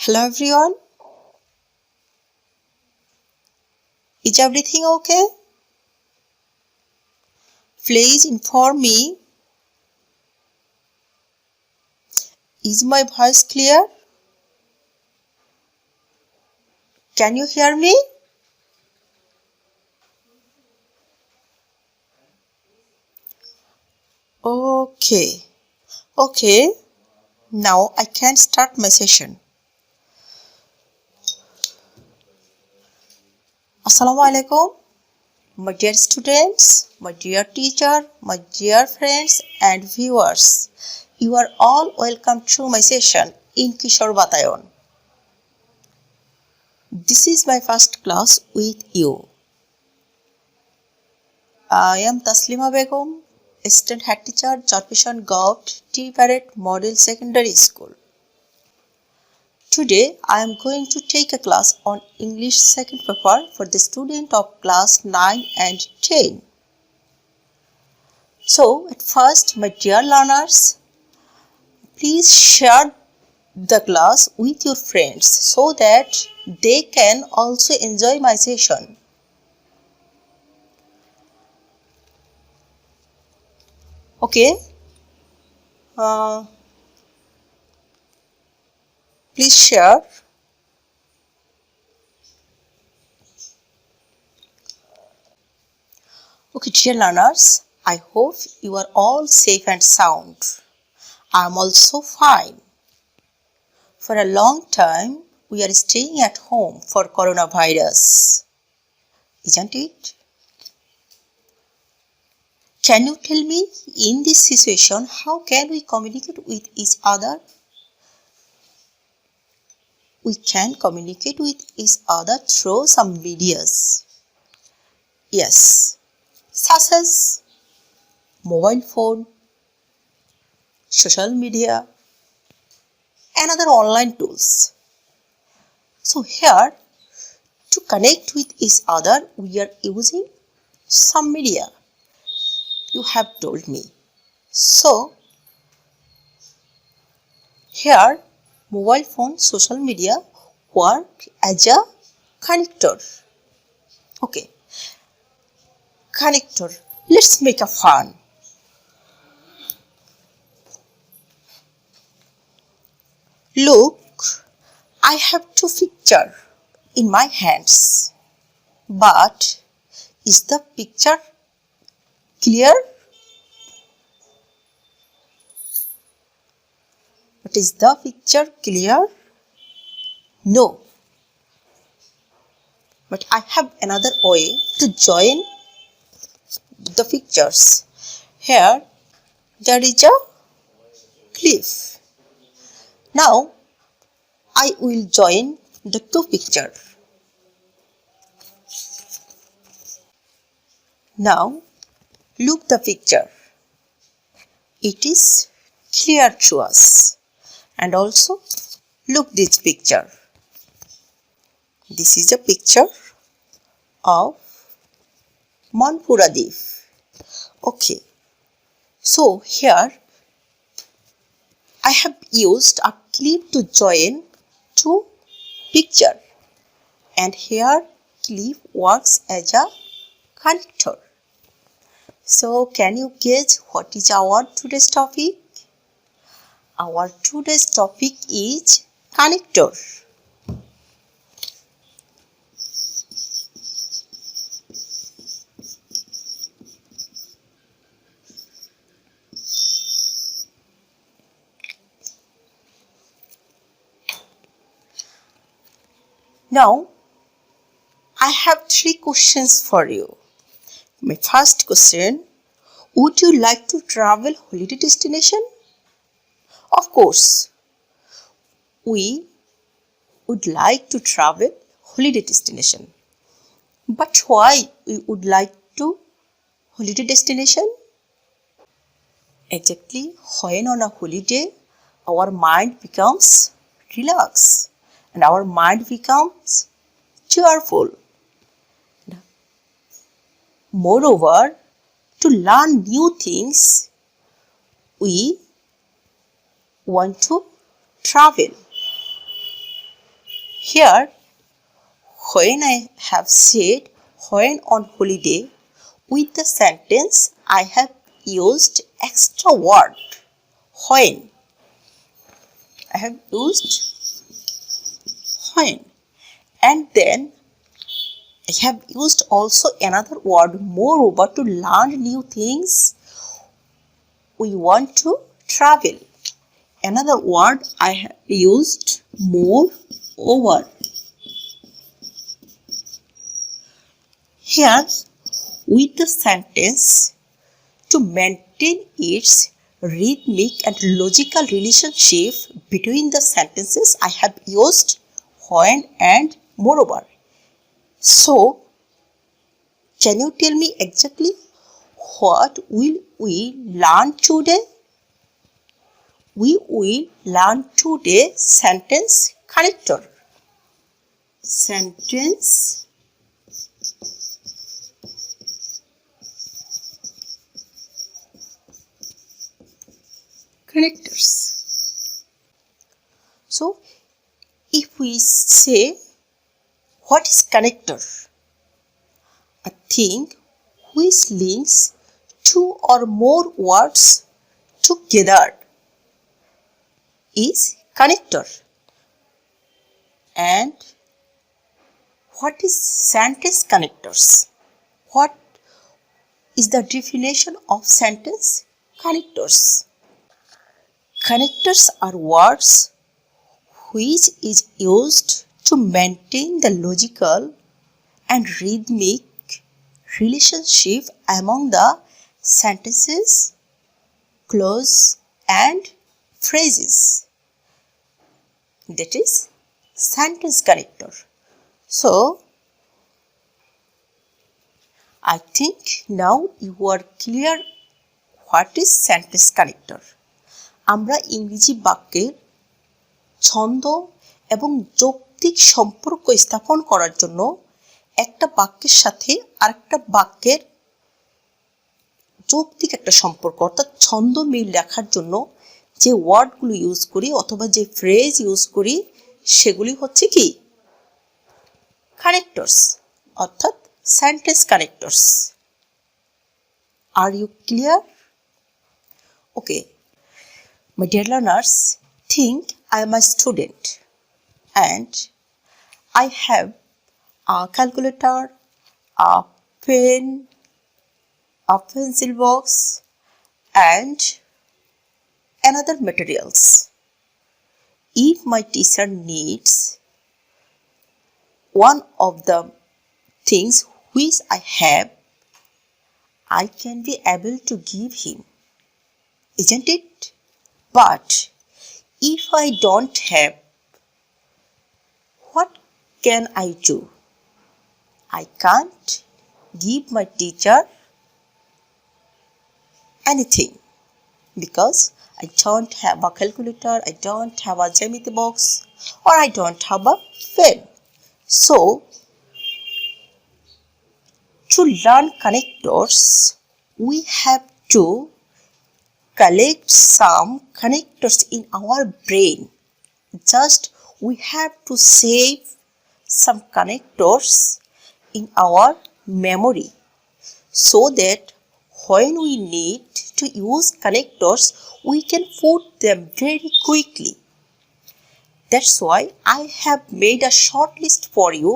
Hello everyone. Is everything okay? Please inform me. Is my voice clear? Can you hear me? Okay. Okay. Now I can start my session. Assalamu alaikum. My dear students, my dear teacher, my dear friends and viewers. You are all welcome to my session in Kishor Batayon. This is my first class with you. I am Taslima Begum, Assistant Head Teacher, Jorpation Gov T. Barrett Model Secondary School. Today I am going to take a class on English second paper for the student of class 9 and 10. So at first, my dear learners, please share the class with your friends so that they can also enjoy my session. Okay. Please share. Okay, dear learners, I hope you are all safe and sound. I am also fine. For a long time, we are staying at home for coronavirus, isn't it? Can you tell me, in this situation, how can we communicate with each other? We can communicate with each other through some medias. Yes, such as mobile phone, social media, and other online tools. So here, to connect with each other, we are using some media. You have told me. So, here, mobile phone, social media work as a connector. Okay, connector. Let's make a fun. Look, I have two pictures in my hands. But is the picture clear? But is the picture clear? No. But I have another way to join the pictures. Here there is a cliff. Now I will join the two pictures. Now look the picture. It is clear to us. And also look this picture. This is a picture of Manpura Deep. Okay. So here I have used a clip to join two pictures. And here clip works as a connector. So can you guess what is our today's topic? Our today's topic is connector. Now, I have three questions for you. My first question, would you like to travel holiday destination? Of course, we would like to travel holiday destination. But why we would like to holiday destination? Exactly, when on a holiday, our mind becomes relaxed and our mind becomes cheerful. Moreover, to learn new things, we want to travel. Here, when I have said when on holiday, with the sentence I have used extra word when. I have used when. And then I have used also another word moreover to learn new things. We want to travel. Another word I have used moreover. Here, with the sentence to maintain its rhythmic and logical relationship between the sentences, I have used when and moreover. So, can you tell me exactly what will we learn today? We will learn today sentence connector. Sentence connectors. So, if we say, what is connector? A thing which links two or more words together is connector. And what is sentence connectors? What is the definition of sentence connectors? Connectors are words which is used to maintain the logical and rhythmic relationship among the sentences, clause and phrases. That is sentence connector. So, I think now you are clear what is sentence connector. আমরা ইংরেজি বাক্যের ছন্দ এবং যৌক্তিক সম্পর্ক স্থাপন করার জন্য একটা বাক্যের সাথে আরেকটা বাক্যের যৌক্তিক একটা সম্পর্ক অর্থাৎ ছন্দ মিল রাখার জন্য যে ওয়ার্ডগুলো ইউজ করি অথবা যে ফ্রেজ ইউজ করি সেগুলি হচ্ছে কি কানেক্টরস অর্থাৎ sentence connectors. Are you clear? Okay. My dear learners, think I am a student and I have a calculator, a pen, a pencil box and another materials. If my teacher needs one of the things which I have, I can be able to give him, isn't it? But if I don't have, what can I do? I can't give my teacher anything because I don't have a calculator, I don't have a geometry box, or I don't have a pen. So, to learn connectors, we have to collect some connectors in our brain. Just we have to save some connectors in our memory so that when we need to use connectors, we can put them very quickly. That's why I have made a short list for you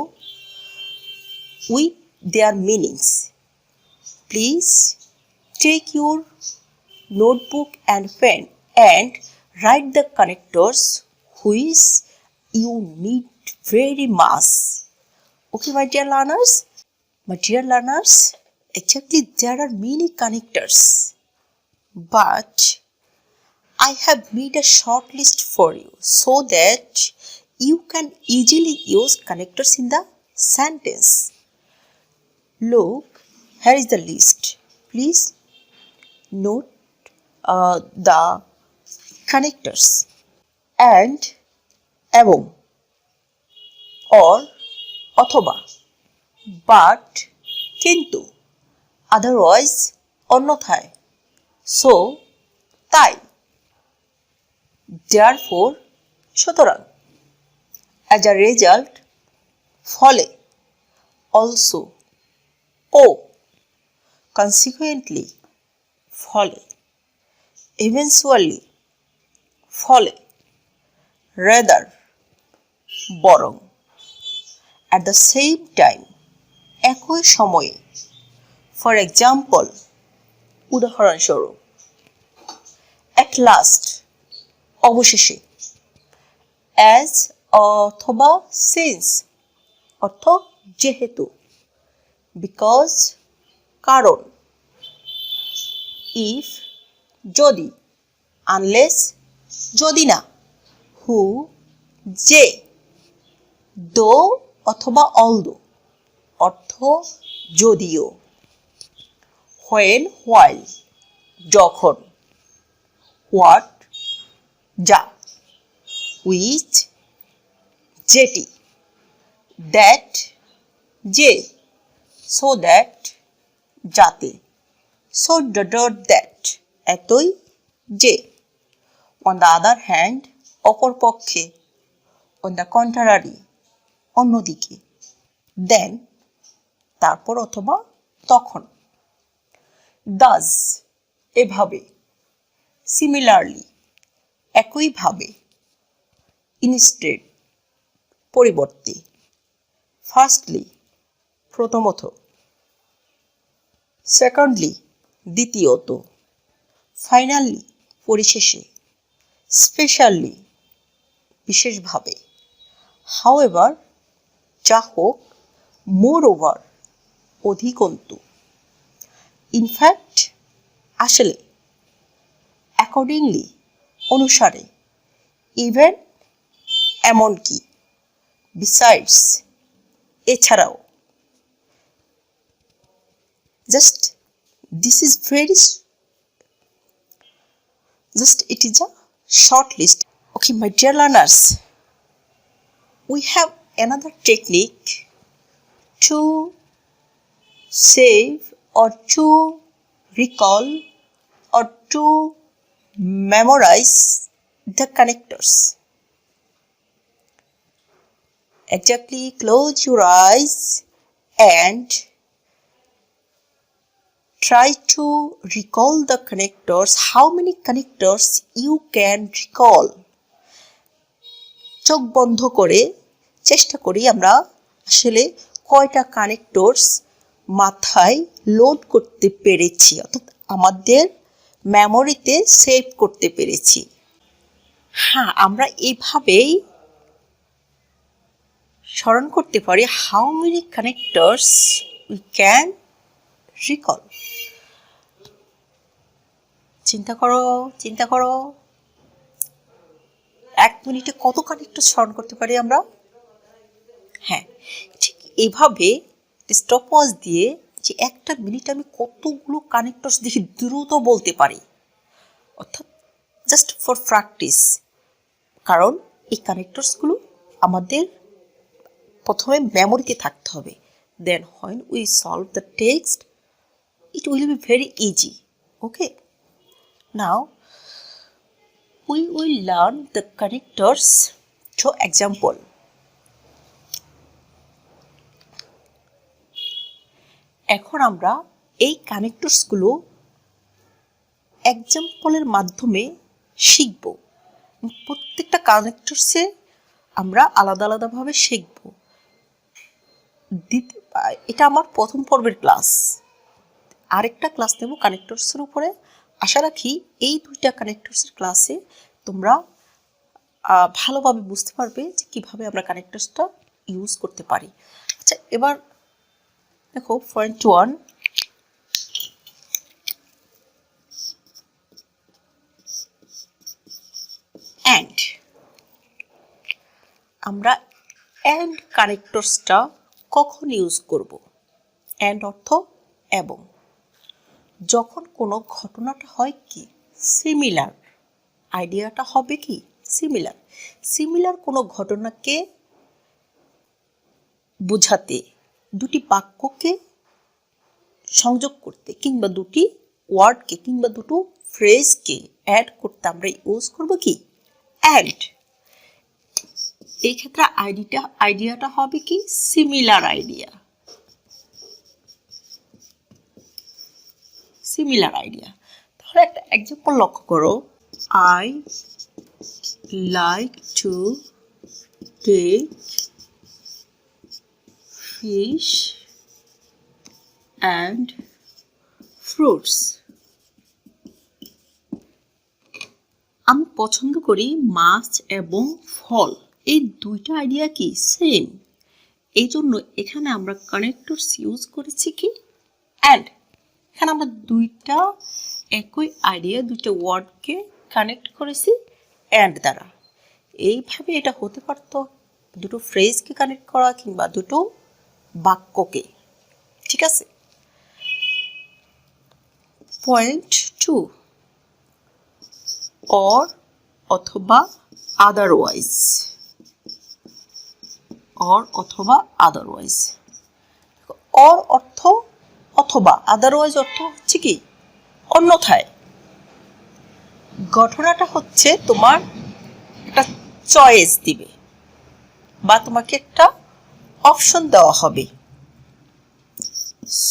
with their meanings. Please take your notebook and pen and write the connectors which you need very much. Okay, my dear learners? My dear learners, actually there are many connectors, but I have made a short list for you so that you can easily use connectors in the sentence. Look, here is the list. Please note the connectors and এবং or অথবা but কিন্তু otherwise অন্যথায় so তাই therefore সুতরাং as a result, ফলে, also, ও, consequently, ফলে, eventually, ফলে, rather, বরং, at the same time, একই সময়ে, for example, উদাহরণস্বরূপ, at last, অবশেষে, as অথবা since অর্থ যেহেতু, because কারণ, if যদি, unless যদি না, who যে, though অথবা although অর্থ যদিও, when while যখন, what যা, which যেটি, that যে, so that যাতে, so that এতই যে, on the other hand অপরপক্ষে, on the contrary অন্যদিকে, then তারপর অথবা তখন, thus এভাবে, similarly একইভাবে, instead পরিবর্তে, firstly প্রথমত, secondly দ্বিতীয়ত, finally পরিশেষে, specially বিশেষভাবে, however যা হোক, moreover অধিকন্তু, in fact আসলে, accordingly অনুসারে, even এমনকি, besides এছাড়াও, just this is very just it is a short list. Okay, my dear learners, we have another technique to save or to recall or to memorize the connectors. Exactly, close your eyes and try to recall the connectors. How many connectors you can recall? চোখ বন্ধ করে চেষ্টা করি আমরা আসলে কয়টা connectors মাথায় load করতে পেরেছি, অর্থাৎ আমাদের মেমোরিতে সেভ করতে পেরেছি। হ্যাঁ, আমরা এইভাবেই স্মরণ করতে পারি how many connectors we can recall. চিন্তা করো 1 মিনিটে কত কানেক্টর স্মরণ করতে পারি আমরা? হ্যাঁ, ঠিক এইভাবে স্টপওয়াচ দিয়ে যে 1টা মিনিট আমি কতগুলো কানেক্টরস দেখি দ্রুত বলতে পারি, অর্থাৎ জাস্ট ফর প্র্যাকটিস। কারণ এই কানেক্টরসগুলো আমাদের প্রথমে মেমোরিতে থাকতে হবে, দেন when we solve the text it will be very easy. Okay, now we will learn the connectors through example. এখন আমরা এই কানেক্টরসগুলো এক্সাম্পলের মাধ্যমে শিখব। প্রত্যেকটা কানেক্টরসে আমরা আলাদা আলাদাভাবে শিখব। এটা আমার প্রথম পর্বের ক্লাস। আরেকটা ক্লাস নেব কানেক্টরসের উপরে। আশা রাখি এই 2টা কানেক্টরসের ক্লাসে তোমরা ভালোভাবে বুঝতে পারবে যে কীভাবে আমরা কানেক্টরসটা ইউজ করতে পারি। আচ্ছা, এবার দেখো পয়েন্ট 1, অ্যান্ড। আমরা অ্যান্ড কানেক্টরসটা কখন ইউজ করব? অ্যান্ড অর্থ এবং, যখন কোনো ঘটনাটা হয় কি সিমিলার, আইডিয়াটা হবে কি সিমিলার কোনো ঘটনাকে বোঝাতে, দুটি বাক্যকে সংযোগ করতে, কিংবা দুটি ওয়ার্ডকে কিংবা দুটো ফ্রেজকে অ্যাড করতে আমরা ইউজ করব কি অ্যান্ড। এই ক্ষেত্রে আইডিয়াটা হবে কি সিমিলার আইডিয়া। তাহলে একটা এক্সাম্পল লক্ষ্য করো, I like to take fish and fruits. আমি পছন্দ করি মাছ এবং ফল। এই দুইটা আইডিয়া কি সেম, এই জন্য এখানে আমরা কানেক্টরস ইউজ করেছি কি অ্যান্ড। এখানে আমরা দুইটা একই আইডিয়া দুইটা ওয়ার্ডকে কানেক্ট করেছি অ্যান্ড দ্বারা। এইভাবে এটা হতে পারতো দুটো ফ্রেজকে কানেক্ট করা কিংবা দুটো বাক্যকে। ঠিক আছে। পয়েন্ট 2, অর অথবা আদারওয়াইজ। অর অথবা আদারওয়াইজ। অর অর্থ অথবা, আদারওয়াইজ অর্থ হচ্ছে কি অন্যথায়। ঘটনাটা হচ্ছে তোমার একটা চয়েস দিবে বা তোমাকে একটা অপশন দেওয়া হবে।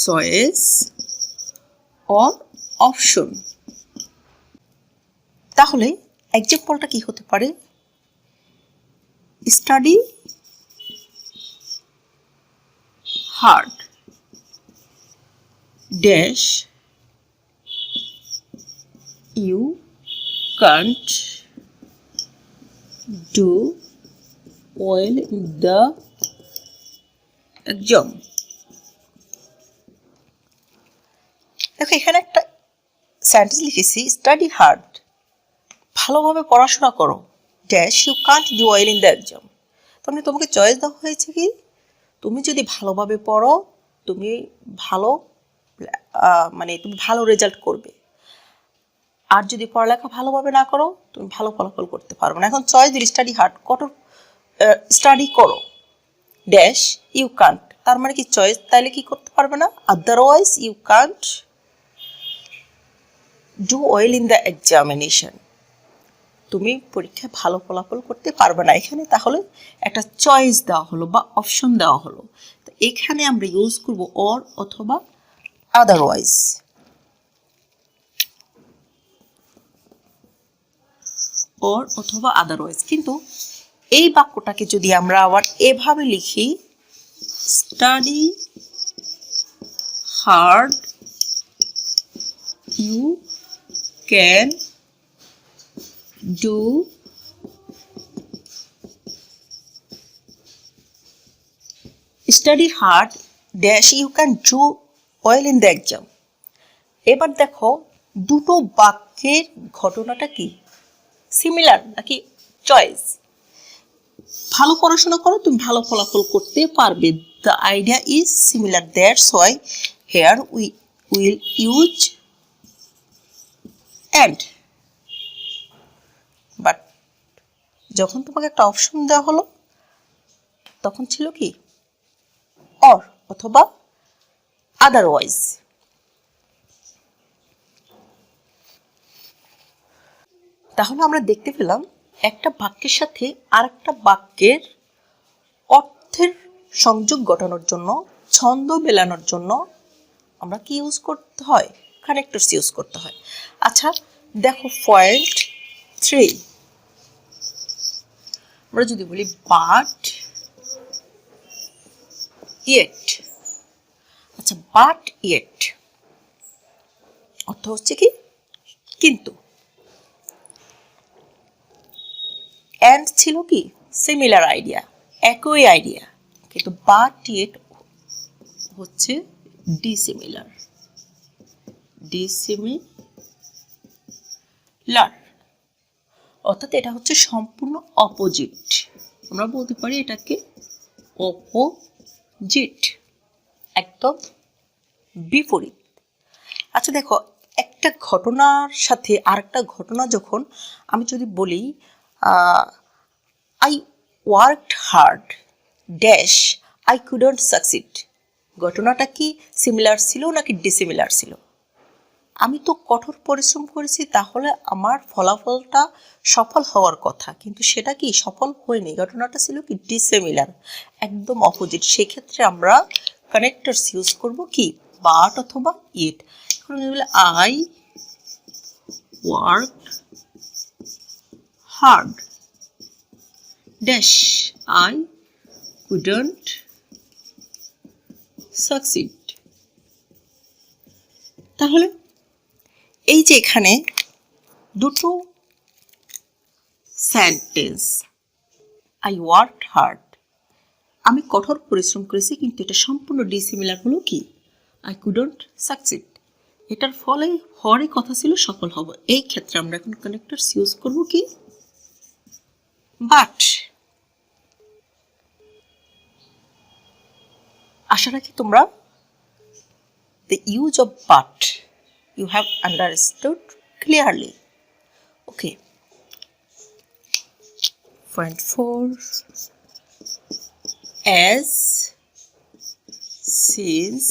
Choice or option. তাহলে এক্সাম্পলটা কি হতে পারে, study hard dash you can't do well in the exam. দেখো এখানে একটা সেন্টেন্স লিখেছি, স্টাডি হার্ড, ভালোভাবে পড়াশোনা করো, dash you can't do well in the exam. তাহলে তোমাকে চয়েস দেওয়া হয়েছে কি তুমি যদি ভালোভাবে পড়ো তুমি ভালো তুমি ভালো রেজাল্ট করবে, আর যদি পড়ালেখা ভালোভাবে না করো তুমি ভালো ফলাফল করতে পারবে না। এখন চয়েস দিল স্টাডি হার্ড, স্টাডি করো, ড্যাশ ইউ কান্ট, তার মানে কি চয়েস তাইলে কি করতে পারবে না, otherwise you can't do well in the examination, তুমি পরীক্ষায় ভালো ফলাফল করতে পারবে না। এখানে তাহলে একটা চয়েস দেওয়া হলো বা অপশন দেওয়া হলো। তো এখানে আমরা ইউজ করব অর অথবা আদারওয়াইজ। অর অথবা আদারওয়াইজ। কিন্তু এই বাক্যটাকে যদি আমরা আবার এভাবে লিখি, study hard you can do study hard dash you can do well in the exam. এবার দেখো দুটো বাক্যের ঘটনাটা কি সিমিলার নাকি চয়েস। ভালো পড়াশোনা করো তুমি ভালো ফলাফল করতে পারবে, the idea is similar, that's why here we will use and. But যখন তোমাকে একটা অপশন দেওয়া হলো তখন ছিল কি অর অথবা আদারওয়াইজ। তাহলে আমরা দেখতে পেলাম একটা বাক্যের সাথে আরেকটা বাক্যের অর্থের সংযোগ ঘটানোর জন্য, ছন্দ মেলানোর জন্য আমরা কি ইউজ করতে হয়, কানেক্টরস ইউজ করতে হয়। আচ্ছা দেখো পয়েন্ট 3, আমরা যদি বলি বাট ইয়েট। আচ্ছা বাট ইয়েট অর্থ হচ্ছে কি কিন্তু, অ্যান্ড ছিল কি সিমিলার আইডিয়া, একই আইডিয়া, কিন্তু বাট ইয়েট হচ্ছে ডিসিমিলার। অর্থাৎ এটা হচ্ছে সম্পূর্ণ অপোজিট, আমরা বলতে পারি এটাকে অপোজিট, একদম বিপরীত। আচ্ছা দেখো একটা ঘটনার সাথে আরেকটা ঘটনা যখন আমি যদি বলি I worked hard dash I couldn't succeed, ঘটনাটা কি সিমিলার ছিল নাকি ডিসিমিলার ছিল? আমি তো কঠোর পরিশ্রম করেছি, তাহলে আমার ফলাফলটা সফল হওয়ার কথা, কিন্তু সেটা কি সফল হয়নি। ঘটনাটা ছিল কি ডিসিমিলার, একদম অপোজিট। সেক্ষেত্রে আমরা কানেক্টরস ইউজ করব কি বাট অথবা it. I work hard dash I couldn't succeed। তাহলে এই যে এখানে দুটো সেন্টেন্স, আই ওয়ার্কড হার্ড, আমি কঠোর পরিশ্রম করেছি, কিন্তু এটা সম্পূর্ণ ডিসিমিলার হলো কি আই কুডন্ট সাকসিড। এটার ফলে হওয়ারই কথা ছিল সফল হব। এই ক্ষেত্রে আমরা এখন কানেক্টরস ইউজ করব কি বাট। আশা রাখি তোমরা the use of but you have understood clearly. Okay. Point 4. As, since,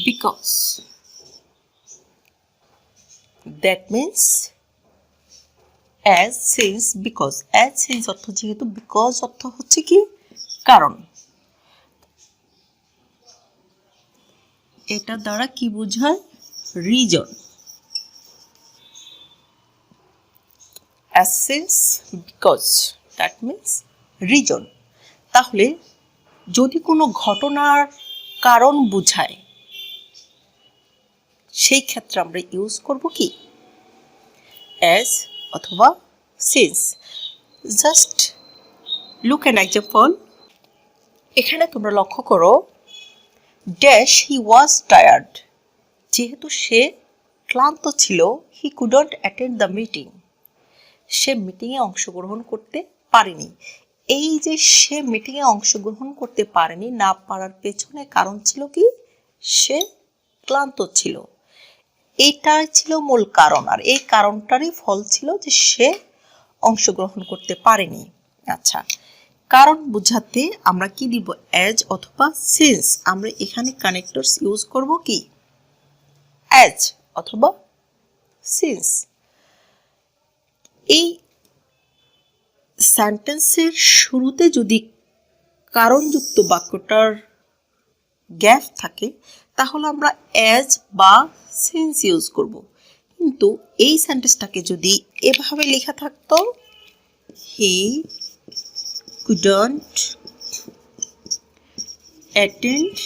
because. That means as, since, because. As, since অর্থ যেহেতু, because অর্থ হচ্ছে কি কারণ। এটা দ্বারা কি বোঝায় reason. As, since, because, that means reason। তাহলে যদি কোনো ঘটনার কারণ বোঝায়, সেই ক্ষেত্রে আমরা ইউজ করব কি as অথবা since। Just look an example. এখানে তোমরা লক্ষ্য করো ড্যাশ হি ওয়াজ টায়ার্ড, যেহেতু সে ক্লান্ত ছিল, he couldn't attend the meeting, সে মিটিংয়ে অংশগ্রহণ করতে পারেনি। এই যে সে মিটিংয়ে অংশগ্রহণ করতে পারেনি, না পারার পেছনে কারণ ছিল কি সে ক্লান্ত ছিল। এইটাই ছিল মূল কারণ, আর এই কারণটারই ফল ছিল যে সে অংশগ্রহণ করতে পারেনি। আচ্ছা, কারণ বোঝাতে আমরা কি দিব অ্যাজ অথবা সিন্স। আমরা এখানে কানেক্টরস ইউজ করব কি অ্যাজ অথবা সিন্স। এই সেন্টেন্সের শুরুতে যদি কারণযুক্ত বাক্যটার গ্যাপ থাকে, তাহলে আমরা অ্যাজ বা সিন্স ইউজ করব। কিন্তু এই সেন্টেন্সটাকে যদি এভাবে লেখা থাকতো হি couldn't attend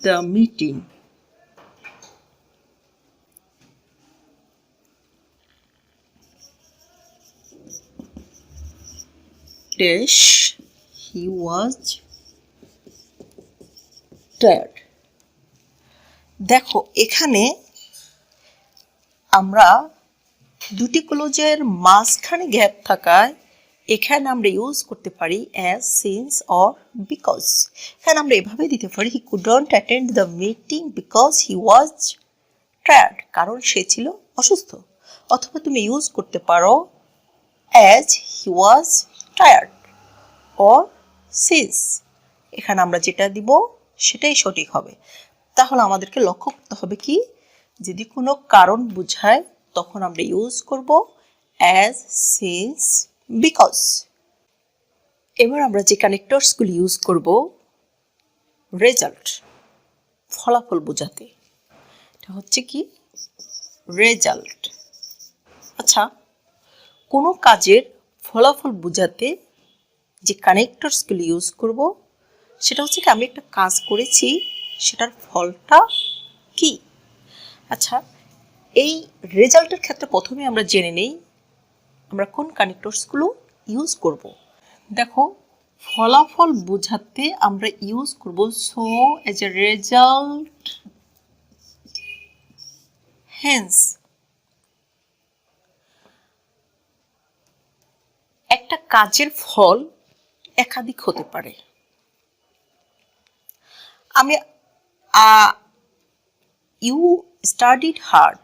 the meeting, dash he was tired। দেখো এখানে আমরা দুটি ক্লোজের মাঝখানে গ্যাপ থাকায় এখানে আমরা ইউজ করতে পারি অ্যাজ, সিন্স অর বিকজ। এখানে আমরা এভাবে দিতে পারি হি couldn't attend the meeting because he was tired, কারণ সে ছিল অসুস্থ। অথবা তুমি ইউজ করতে পারো as he was tired or since. এখানে আমরা যেটা দিব সেটাই সঠিক হবে। তাহলে আমাদেরকে লক্ষ্য করতে হবে কি যদি কোনো কারণ বোঝায় তখন আমরা ইউজ করব অ্যাজ, সিন্স, বিকজ। এবার আমরা যে কানেক্টরসগুলি ইউজ করব রেজাল্ট, ফলাফল বোঝাতে। এটা হচ্ছে কি রেজাল্ট। আচ্ছা, কোনো কাজের ফলাফল বোঝাতে যে কানেক্টরসগুলি ইউজ করব সেটা হচ্ছে কি আমি একটা কাজ করেছি, সেটার ফলটা কি। আচ্ছা, এই রেজাল্টের ক্ষেত্রে প্রথমে আমরা জেনে নেই আমরা কোন কানেক্টরসগুলো ইউজ করব। দেখো ফলাফল বোঝাতে আমরা ইউজ করব so, as a result, hence. একটা কাজের ফল একাধিক হতে পারে। আমি you studied hard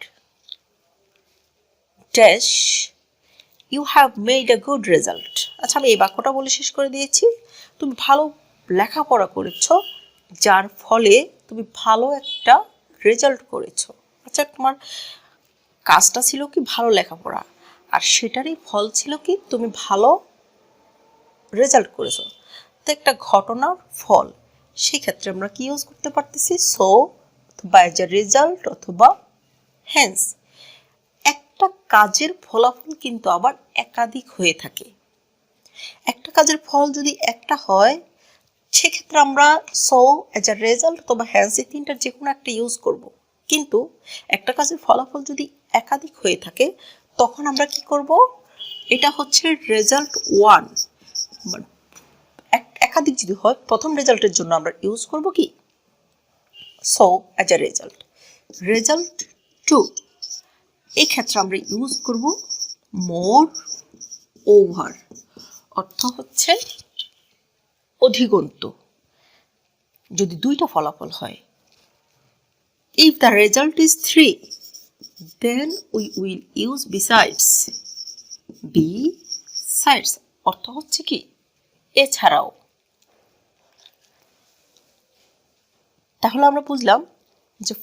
dash you have made a good result. আচ্ছা, আমি এই বাক্যটা বলে শেষ করে দিয়েছি। তুমি ভালো লেখাপড়া করেছ যার ফলে তুমি ভালো একটা রেজাল্ট করেছো। আচ্ছা, তোমার কাজটা ছিল কি ভালো লেখাপড়া, আর সেটারই ফল ছিল কি তুমি ভালো রেজাল্ট করেছো। তো একটা ঘটনার ফল, সেক্ষেত্রে আমরা কি ইউজ করতে পারতেছি? সো অথবা এজ এ রেজাল্ট অথবা হ্যান্স। একটা কাজের ফলাফল কিন্তু আবার একাধিক হয়ে থাকে। একটা কাজের ফল যদি একটা হয়, সেক্ষেত্রে আমরা সো এজ এ রেজাল্ট অথবা হ্যান্স এই তিনটার যে কোনো একটা ইউজ করব। কিন্তু একটা কাজের ফলাফল যদি একাধিক হয়ে থাকে, তখন আমরা কি করব? এটা হচ্ছে রেজাল্ট ওয়ান। একাধিক যদি হয়, প্রথম রেজাল্টের জন্য আমরা ইউজ করব কি? So as a result. Result two, এই ক্ষেত্রে আমরা ইউজ করব মোর ওভার, অর্থ হচ্ছে অধিকন্তু। যদি দুইটা ফলাফল হয়, if the result is 3, then we will use besides. besides অর্থ হচ্ছে কি? এছাড়াও। তাহলে আমরা বুঝলাম যে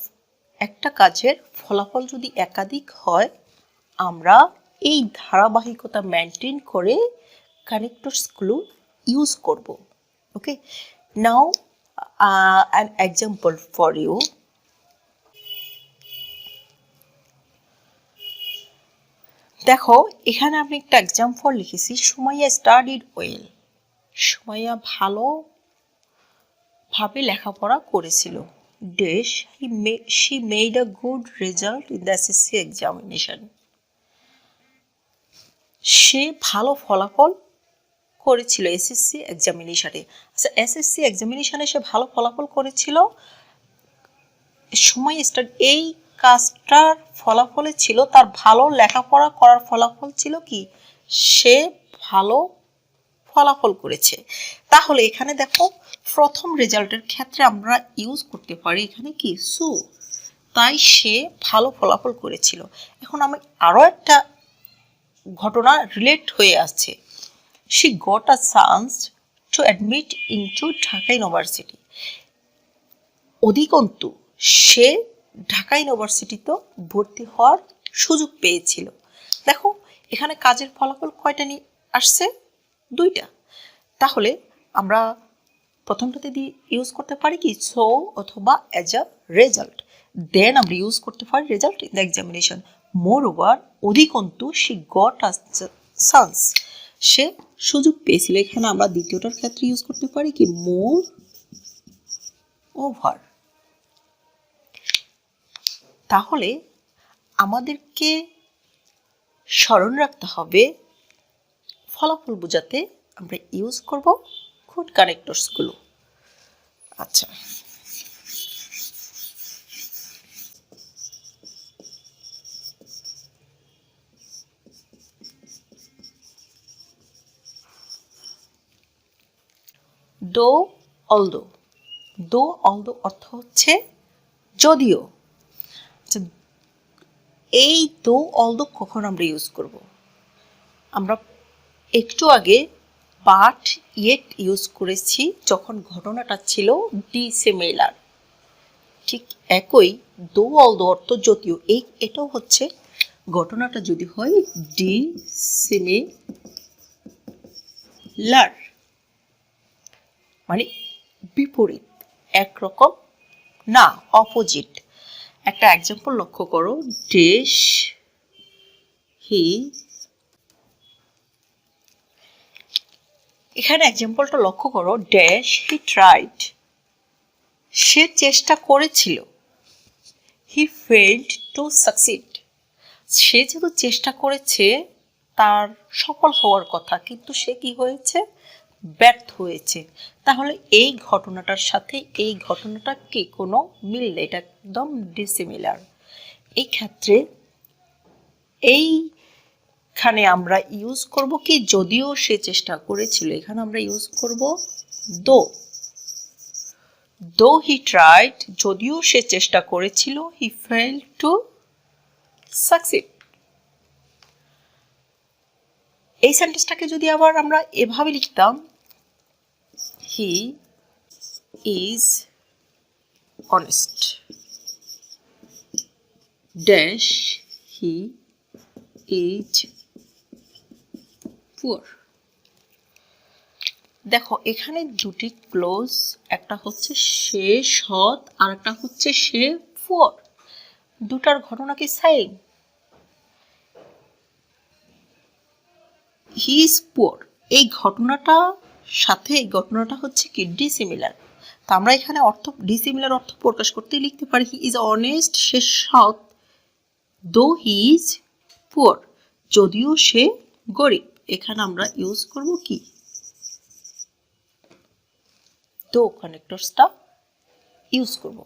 একটা কাজের ফলাফল যদি একাধিক হয়, আমরা এই ধারাবাহিকতা মেনটেন করে কানেক্টরসগুলো ইউজ করব। ওকে, নাও an example for you. দেখো, এখানে আমি একটা এক্সাম্পল লিখেছি, সুমাইয়া স্টাডিড ওয়েল। সুমাইয়া ভালোভাবে লেখাপড়া করেছিল। Dash she made a good result in the SSC examination. সে ভালো ফলাফল করেছিল এসএসসি এক্সামিনেশনে। আচ্ছা, এসএসসি এক্সামিনেশনে সে ভালো ফলাফল করেছিল। সময় স্টার্ট, এই কাজটার ফলাফলে ছিল তার ভালো লেখাপড়া করার ফলাফল ছিল কি? সে ভালো ফলাফল করেছে। তাহলে এখানে দেখো, প্রথম রেজাল্টের ক্ষেত্রে আমরা ইউজ করতে পারি এখানে কি? সো। তাই সে ভালো ফলাফল করেছিল। এখন আমি আরও একটা ঘটনা রিলেট হয়ে আসছে। she got a chance to admit into Dhaka university. অধিকন্তু সে ঢাকা ইউনিভার্সিটিতে ভর্তি হওয়ার সুযোগ পেয়েছিল। দেখো, এখানে কাজের ফলাফল কয়টা নিয়ে আসছে? দুইটা। তাহলে আমরা প্রথমটাতে দিয়ে ইউজ করতে পারি কি? সো অথবা অ্যাজ আ রেজাল্ট। দেন আমরা ইউজ করতে পারি result in the examination. Moreover, অধিকন্তু শি গট আ চান্স, সে সুযোগ পেয়েছিল। এখানে আমরা দ্বিতীয়টার ক্ষেত্রে ইউজ করতে পারি কি? মোর ওভার। তাহলে আমাদেরকে স্মরণ রাখতে হবে, ফলাফল বোঝাতে আমরা ইউজ করব গুড কানেক্টরসগুলো। আচ্ছা, দো অলদো। দো অলদো অর্থ হচ্ছে যদিও। এই দো অলদো কখন আমরা ইউজ করব? আমরা একটু আগে বাট ইয়েট ইউজ করেছি যখন ঘটনাটা ছিল ডিসিমিলার। ঠিক একই দো অলদো অর্থ যদিও। এটাও হচ্ছে ঘটনাটা যদি হয় ডিসিমিলার, মানে বিপরীত, একরকম না, অপোজিট। একটা এক্সাম্পল লক্ষ্য করো, ড্যাশ হি। এখানে এক্সাম্পলটা লক্ষ্য করো, ড্যাশ হি ট্রাইড, সে চেষ্টা করেছিল। হি ফেইলড টু সাকসিড, সে যেহেতু চেষ্টা করেছে তার সফল হওয়ার কথা, কিন্তু সে কি হয়েছে? ব্যর্থ হয়েছে। তাহলে এই ঘটনাটার সাথে এই ঘটনাটা কি কোনো মিল নেই, এটা একদম ডিসিমিলার। এই ক্ষেত্রে এইখানে আমরা ইউজ করব কি? যদিও সে চেষ্টা করেছিল, এখানে আমরা ইউজ করব দো। দো হি ট্রাইড, যদিও সে চেষ্টা করেছিল, হি ফেইলড টু সাকসিড। এই সেন্টেন্সটাকে যদি আবার আমরা এভাবে লিখতাম, he is honest. Dash, he is poor. দেখো এখানে দুটি ক্লোজ, একটা হচ্ছে সে সৎ আর একটা হচ্ছে সে পুয়ার। দুটার ঘটনা কি সেম? হি ইজ পুয়ার এই ঘটনাটা সাথে এই ঘটনাটা হচ্ছে কি ডিসিমিলার। তো আমরা এখানে অর্থ ডিসিমিলার অর্থ প্রকাশ করতে লিখতে পারি হি ইজ অনেস্ট, সে সৎ, দো হি ইজ পুয়ার, যদিও সে গরিব। এখানে আমরা ইউজ করব কি দো কানেক্টরসটা ইউজ করব।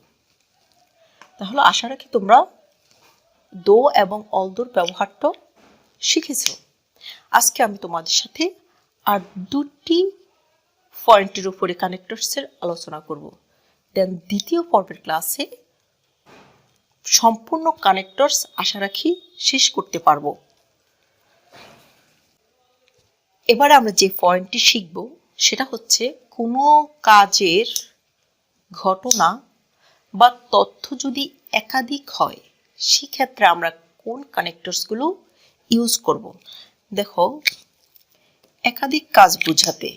তাহলে আশা রাখি তোমরা দো এবং অলদোর ব্যবহারটা শিখেছো। আজকে আমি তোমাদের সাথে আর দুটি পয়েন্টের উপরে কানেক্টরসের আলোচনা করব। দেন দ্বিতীয় পর্বের ক্লাসে সম্পূর্ণ কানেক্টরস আশা রাখি শেষ করতে পারবো। এবারে আমরা যে পয়েন্টটি শিখব সেটা হচ্ছে কোনো কাজের ঘটনা বা তথ্য যদি একাধিক হয় সেক্ষেত্রে আমরা কোন কানেক্টরসগুলো ইউজ করব। দেখো একাধিক কাজ বোঝাতে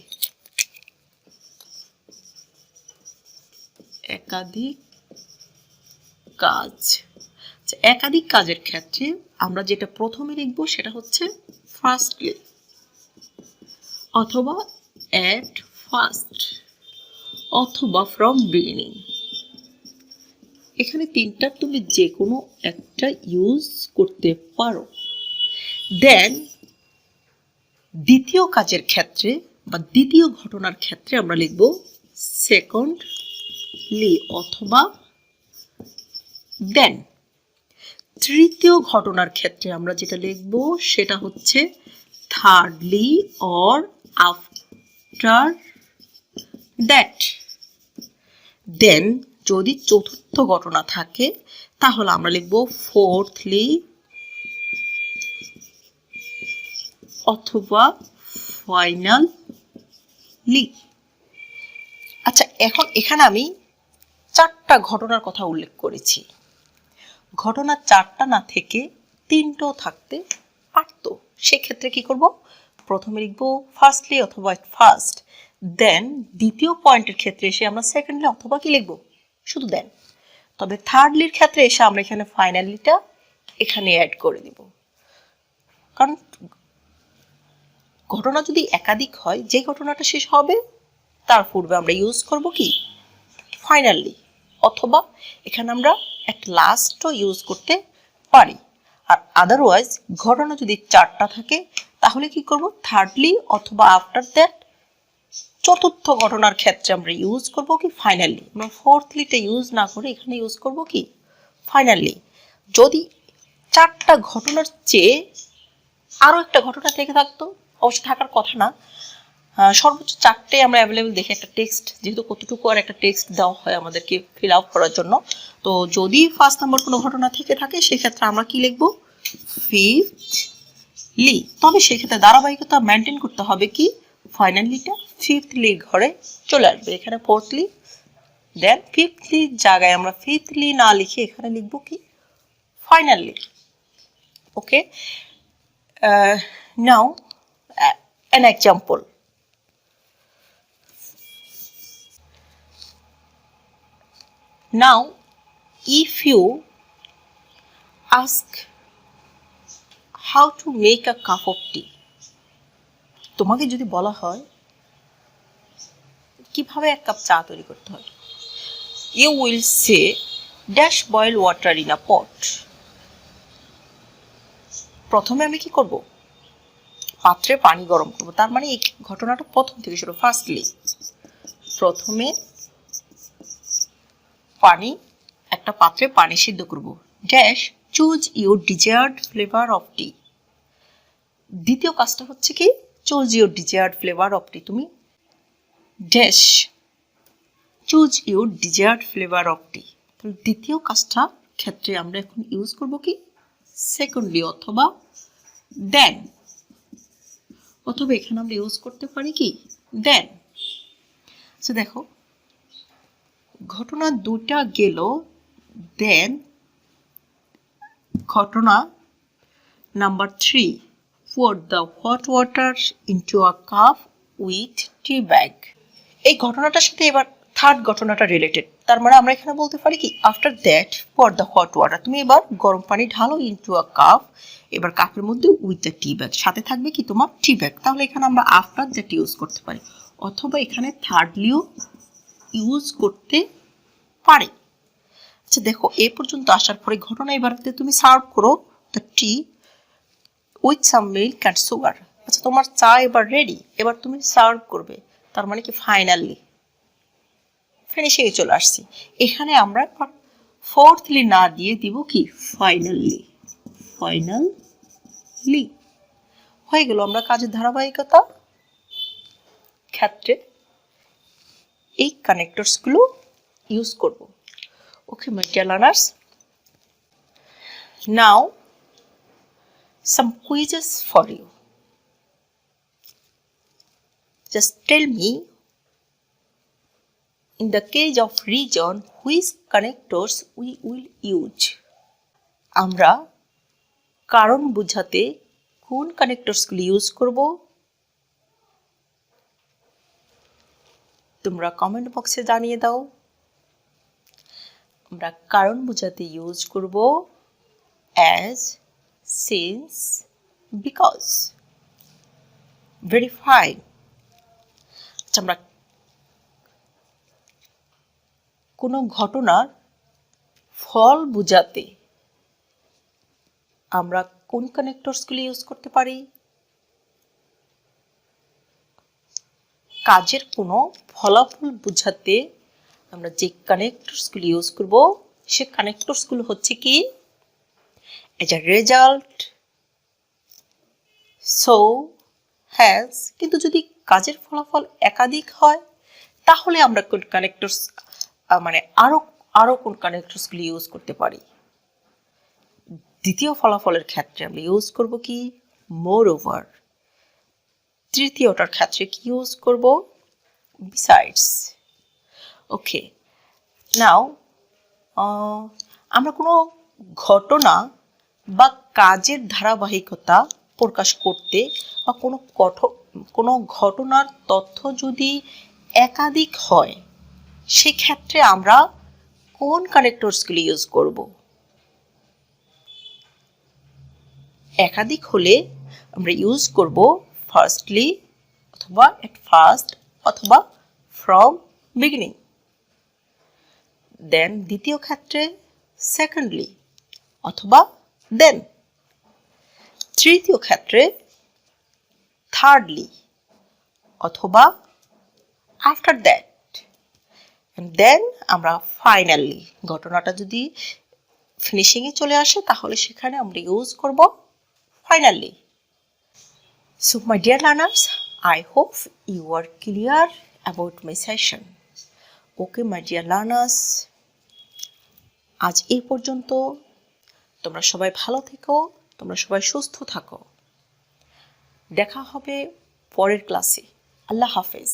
একাধিক কাজ, একাধিক কাজের ক্ষেত্রে আমরা যেটা প্রথমে লিখব সেটা হচ্ছে ফার্স্টলি অথবা এট ফার্স্ট অথবা ফ্রম বিগিনিং। এখানে তিনটা তুমি যে কোনো একটা ইউজ করতে পারো। দেন দ্বিতীয় কাজের ক্ষেত্রে বা দ্বিতীয় ঘটনার ক্ষেত্রে আমরা লিখব সেকেন্ডলি অথবা দেন। তৃতীয় ঘটনার ক্ষেত্রে আমরা যেটা লিখব সেটা হচ্ছে থার্ডলি অর আফটার দ্যাট। দেন যদি চতুর্থ ঘটনা থাকে তাহলে আমরা লিখব ফোর্থলি অথবা ফাইনালি। আচ্ছা এখন এখানে আমি চারটা ঘটনার কথা উল্লেখ করেছি। ঘটনা চারটা না থেকে তিনটাও থাকতে পারত। সেক্ষেত্রে কি করব, প্রথমে লিখব ফার্স্টলি অথবা ফার্স্ট। দেন দ্বিতীয় পয়েন্টের ক্ষেত্রে এসে আমরা সেকেন্ডলি অথবা কি লিখব, শুধু দেন। তবে থার্ডলির ক্ষেত্রে এসে আমরা এখানে ফাইনালিটা এখানে অ্যাড করে দিব। কারণ ঘটনা যদি একাধিক হয় যে ঘটনাটা শেষ হবে তার পূর্বে আমরা ইউজ করব কি ফাইনালি, অথবা এখানে আমরা একটা লাস্টও ইউজ করতে পারি। আর আদারওয়াইজ ঘটনা যদি চারটা থাকে তাহলে কি করব থার্ডলি অথবা আফটার দ্যাট। চতুর্থ ঘটনার ক্ষেত্রে আমরা ইউজ করব কি ফাইনালি। আমরা ফোর্থলিটা ইউজ না করে এখানে ইউজ করব কি ফাইনালি। যদি চারটা ঘটনার চেয়ে আরও একটা ঘটনা থেকে থাকতো, অবশ্য থাকার কথা না, সর্বোচ্চ চারটে আমরা অ্যাভেলেবেল দেখে একটা টেক্সট, যেহেতু কতটুকু আর একটা টেক্সট দেওয়া হয় আমাদেরকে ফিল আউট করার জন্য। তো যদি ফার্স্ট নাম্বার কোনো ঘটনা থেকে থাকে সেক্ষেত্রে আমরা কি লিখব ফিফথলি। তবে সেক্ষেত্রে ধারাবাহিকতা মেনটেন করতে হবে কি ফাইনালিটা ফিফথলির ঘরে চলে আসবে। এখানে ফোর্থলি দেন ফিফথলির জায়গায় আমরা ফিফথলি না লিখে এখানে লিখব কি finally. Okay, now an example. Now if you ask how to make a cup of tea, তোমাকে যদি বলা হয় কিভাবে এক কাপ চা তৈরি করতে হয়, you will say dash boil water in a pot. প্রথমে আমি কি করব, পাত্রে পানি গরম করব। তার মানে এই ঘটনাটা প্রথম থেকে শুরু। ফার্স্টলি প্রথমে পানি, একটা পাত্রে পানি সিদ্ধ করব। Dash choose your desired flavour of tea. দ্বিতীয় কাজটা হচ্ছে কি choose your desired flavour of tea. তুমি dash choose your desired flavour of tea. তাহলে দ্বিতীয় কাজটার ক্ষেত্রে আমরা এখন ইউজ করব কি সেকেন্ডলি অথবা দেন, অথবা এখানে আমরা ইউজ করতে পারি কি দেন। আচ্ছা দেখো ঘটনা দুটা গেল, দেন ঘটনা number 3, pour the hot water into a cup with tea bag. এই ঘটনাটার সাথে এবার থার্ড ঘটনাটা রিলেটেড, তার মানে আমরা এখানে বলতে পারি কি after that pour the hot water, তুমি এবার গরম পানি ঢালো ইনটু আ কাপ, এবার কাপের মধ্যে উইথ দ্য টি ব্যাগ, সাথে থাকবে কি তোমার টি ব্যাগ। তাহলে এখানে আমরা আফটার দ্যাট ইউজ করতে পারি, অথবা এখানে থার্ডলিও ইউজ করতে পারি। আচ্ছা দেখো, এ পর্যন্ত আসার পরে ঘটনা এবারে তুমি সার্ভ করো the T with some milk and sugar. আচ্ছা তোমার চা এবার রেডি, এবার তুমি সার্ভ করবে, তার মানে কি ফাইনালি ফিনিশিংয়ে চলে আসছি। এখানে আমরা ফোর্থলি না দিয়ে দিব কি ফাইনালি, ফাইনালি হয়ে গেল। আমরা কাজের ধারাবাহিকতা ক্ষেত্রে এই কানেক্টরসগুলো ইউজ করব। Okay my dear learners, now some quizzes for you. Just tell me, in the case of region, which connectors we will use? আমরা কারণ বোঝাতে কোন কানেক্টরসগুলি ইউজ করব? তোমরা কমেন্ট বক্সে জানিয়ে দাও। আমরা কারণ বোঝাতে ইউজ করব as, since, because. Very fine. আমরা কোনো ঘটনার ফল বোঝাতে আমরা কোন কানেক্টরসগুলি ইউজ করতে পারি? কাজের কোনো ফলাফল বোঝাতে আমরা যে কানেক্টরসগুলি ইউজ করব সে কানেক্টরসগুলো হচ্ছে কি as a result, so, has। কিন্তু যদি কাজের ফলাফল একাধিক হয় তাহলে আমরা কোন কানেক্টরস মানে আরো কোন কানেক্টরসগুলি ইউজ করতে পারি? দ্বিতীয় ফলাফলের ক্ষেত্রে আমরা ইউজ করব কি moreover। তৃতীয়টার ক্ষেত্রে কি ইউজ করব besides। ওকে, নাও আমরা কোনো ঘটনা বা কাজের ধারাবাহিকতা প্রকাশ করতে বা কোনো ঘটনার তথ্য যদি একাধিক হয় সেক্ষেত্রে আমরা কোন কানেক্টরসগুলি ইউজ করব? একাধিক হলে আমরা ইউজ করব ফার্স্টলি অথবা এট ফার্স্ট অথবা ফ্রম বিগিনিং। দেন দ্বিতীয় ক্ষেত্রে সেকেন্ডলি অথবা দেন। তৃতীয় ক্ষেত্রে থার্ডলি অথবা আফটার দ্যাট। দেন আমরা ফাইনালি, ঘটনাটা যদি ফিনিশিংয়ে চলে আসে তাহলে সেখানে আমরা ইউজ করব finally. So my dear learners, I hope you are clear about my session. Okay my dear learners, আজ এই পর্যন্ত। তোমরা সবাই ভালো থেকো, তোমরা সবাই সুস্থ থাকো। দেখা হবে পরের ক্লাসে। আল্লাহ হাফেজ।